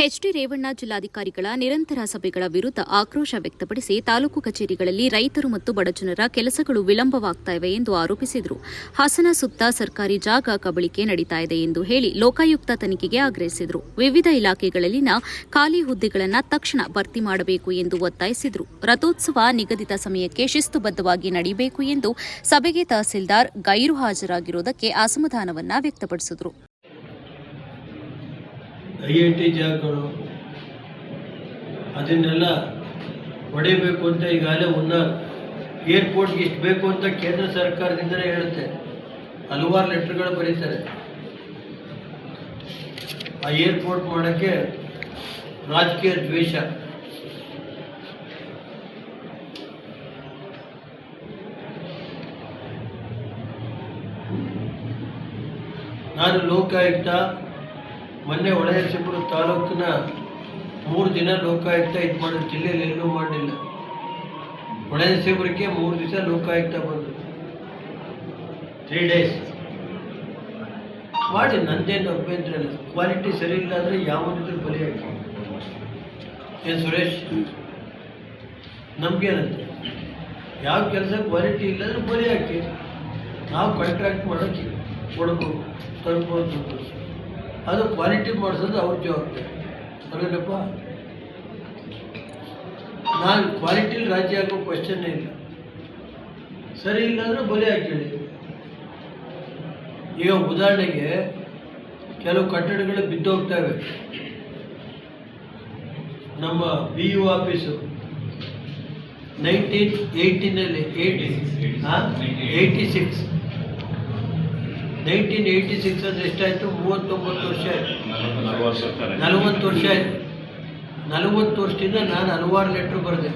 HD Revanna ಜಿಲ್ಲಾಧಿಕಾರಿಗಳ ನಿರಂತರ ಸಭೆಗಳ ವಿರುದ್ಧ ಆಕ್ರೋಶ ವ್ಯಕ್ತಪಡಿಸಿ ತಾಲೂಕು ಕಚೇರಿಗಳಲ್ಲಿ ರೈತರು ಮತ್ತು ಬಡಜನರ ಕೆಲಸಗಳು ವಿಳಂಬವಾಗುತ್ತಿವೆ ಎಂದು ಆರೋಪಿಸಿದರು. ಹಾಸನ ಸುತ್ತ ಸರ್ಕಾರಿ ಜಾಗ ಕಬಳಿಕೆ ನಡೀತಾ ಇದೆ ಎಂದು ಹೇಳಿ ಲೋಕಾಯುಕ್ತ ತನಿಖೆಗೆ ಆಗ್ರಹಿಸಿದರು. ವಿವಿಧ ಇಲಾಖೆಗಳಲ್ಲಿನ ಖಾಲಿ ಹುದ್ದೆಗಳನ್ನು ತಕ್ಷಣ ಭರ್ತಿ ಮಾಡಬೇಕು ಎಂದು ಒತ್ತಾಯಿಸಿದರು. ರಥೋತ್ಸವ ನಿಗದಿತ ಸಮಯಕ್ಕೆ ಶಿಸ್ತುಬದ್ಧವಾಗಿ ನಡೆಯಬೇಕು ಎಂದು ಸಭೆಗೆ ತಹಸೀಲ್ದಾರ್ ಗೈರು ಹಾಜರಾಗಿರುವುದಕ್ಕೆ ಅಸಮಾಧಾನವನ್ನು ವ್ಯಕ್ತಪಡಿಸಿದರು. IIT ಜಾಗಗಳು ಅದನ್ನೆಲ್ಲ ಹೊಡೆಯಬೇಕು ಅಂತ ಈಗಾಗಲೇ ಏರ್ಪೋರ್ಟ್ಗೆ ಇಷ್ಟು ಬೇಕು ಅಂತ ಕೇಂದ್ರ ಸರ್ಕಾರದಿಂದಲೇ ಹೇಳುತ್ತೆ. ಹಲವಾರು ಲೆಟರ್ಗಳು ಬರೀತಾರೆ. ಆ ಏರ್ಪೋರ್ಟ್ ಮಾಡೋಕ್ಕೆ ರಾಜಕೀಯ ದ್ವೇಷ. ನಾನು ಲೋಕಾಯುಕ್ತ ಮೊನ್ನೆ ಹೊಳೆನರಸೀಪುರ ತಾಲೂಕಿನ 3 ದಿನ ಲೋಕಾಯುಕ್ತ ಇದು ಮಾಡಿದ್ರು. ಜಿಲ್ಲೆಯಲ್ಲಿ ಎಲ್ಲೂ ಮಾಡಲಿಲ್ಲ. ಹೊಳೆನರಸೀಪುರಕ್ಕೆ 3 ದಿವಸ ಲೋಕಾಯುಕ್ತ ಬಂದರು. 3 days ಮಾಡಿ. ನಂದೇನು ಅಭ್ಯಂತರ ಇಲ್ಲ. ಕ್ವಾಲಿಟಿ ಸರಿ ಇಲ್ಲ ಅಂದರೆ ಯಾವುದಿದ್ರು ಬಲಿ ಹಾಕಿ. ಏನು ಸುರೇಶ್, ನಮಗೇನಂತೆ ಯಾವ ಕೆಲಸ ಕ್ವಾಲಿಟಿ ಇಲ್ಲಾಂದ್ರೆ ಬಲಿ ಹಾಕಿ. ನಾವು ಕಾಂಟ್ರಾಕ್ಟ್ ಮಾಡೋಕ್ಕೆ ಕೊಡ್ಬೋದು, ತರ್ಬೋದು. ಅದು ಕ್ವಾಲಿಟಿ ಮಾಡಿಸೋದು ಅವ್ರ ಜವಾಬ್ದಾರಿ ಅಲ್ಲೇನಪ್ಪ. ನಾನು ಕ್ವಾಲಿಟಿಲಿ ರಾಜಿ ಆಗೋ ಕ್ವಶನ್ನೇ ಇಲ್ಲ. ಸರಿ ಇಲ್ಲ ಅಂದರೆ ಬಲಿ ಹಾಕೇಳಿ. ಈಗ ಉದಾಹರಣೆಗೆ ಕೆಲವು ಕಟ್ಟಡಗಳು ಬಿದ್ದೋಗ್ತವೆ. ನಮ್ಮ BU ಆಫೀಸು 1986 ಅಂದರೆ ಎಷ್ಟಾಯಿತು? 39 ವರ್ಷ ಆಯಿತು. 40 ವರ್ಷ ಆಯಿತು. 40 ವರ್ಷದಿಂದ ನಾನು ಹಲವಾರು ಲೆಟ್ರ್ ಬರೆದೆ.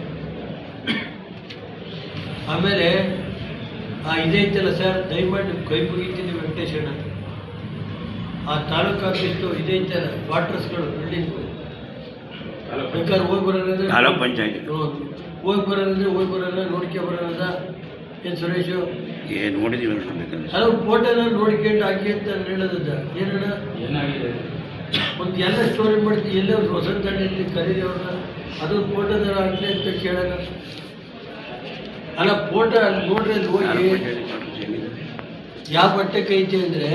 ಆಮೇಲೆ ಇದೈತಲ್ಲ ಸರ್, ದಯಮಾಡಿ ಕೈ ಮುಗಿತೀನಿ ವೆಂಕಟೇಶಣ್ಣ, ಆ ತಾಲೂಕು ಆಫೀಸ್ದು ಇದೈತಲ್ಲ ಕ್ವಾರ್ಟರ್ಸ್ಗಳು, ಬಿಲ್ಡಿಂಗ್ಗಳು ಬೇಕಾದ್ರೆ ಹೋಗಿ ಬರೋದಂದ್ರೆ ತಾಲೂಕ್ ಪಂಚಾಯತ್ ಹೋಗಿ ಬರೋಲ್ಲ, ನೋಡ್ಕೊ ಬರೋದ. ಏನು ಸುರೇಶು ನೋಡಿದೀವಿ ಅದು ಫೋಟೋನ ನೋಡ್ಕೊಂಡು ಹಾಕಿ ಅಂತ ಹೇಳೋದ. ಏನಣ್ಣ ಒಂದು ಎಲ್ಲ ಸ್ಟೋರಿ ಮಾಡ್ತೀವಿ. ಎಲ್ಲೇ ಹೊಸದಂಡಿಯಲ್ಲಿ ಕರೀರಿ ಅವ್ರನ್ನ, ಅದು ಫೋಟೋದಾರ ಹಾಕಲಿ ಅಂತ ಕೇಳೋಣ. ಅಲ್ಲ, ಫೋಟೋ ಅಲ್ಲಿ ನೋಡ್ರಿ, ಅಲ್ಲಿ ಹೋಗಿ ಯಾವ ಬಟ್ಟೆಗೆ ಐತೆ ಅಂದರೆ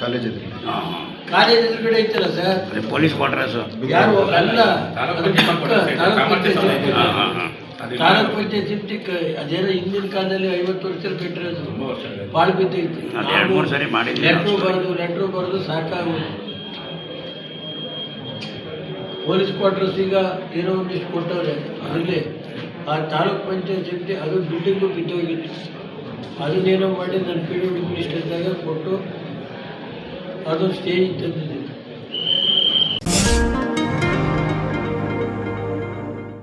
ಕಾಲೇಜ್ ಎದುರುಗಡೆ ಐತಲ್ಲ ಸರ್, ಪೊಲೀಸ್ ಕ್ವಾರ್ಟರ್ಸ್. ಯಾರು ಅಲ್ಲ, ತಾಲೂಕ್ ಪಂಚಾಯತ್ ಅದೇನೋ ಹಿಂದಿನ ಕಾಲದಲ್ಲಿ 50 ವರ್ಷದಲ್ಲಿ ಕಟ್ಟಿರೋದು. ಭಾಳ ಬಿದ್ದೈತಿ. ಲೆಟ್ರು ಬರೆದು ಸಾಕಾಗೋದು. ಪೊಲೀಸ್ ಕ್ವಾರ್ಟರ್ಸ್ ಈಗ ಏನೋ ಒಂದಿಷ್ಟು ಕೊಟ್ಟವ್ರೆ. ಅದರಲ್ಲಿ ಆ ತಾಲೂಕ್ ಪಂಚಾಯತ್ ಅದು ಬಿಲ್ಡಿಂಗು ಬಿದ್ದೋಗಿತ್ತು. ಅದನ್ನೇನೋ ಮಾಡಿ ನನ್ನ PWD ಮಿನಿಸ್ಟರ್ ಇದ್ದಾಗ ಕೊಟ್ಟು ಅದೊಂದು ಸ್ಟೇಜ್ ತಂದಿದ್ದೀನಿ.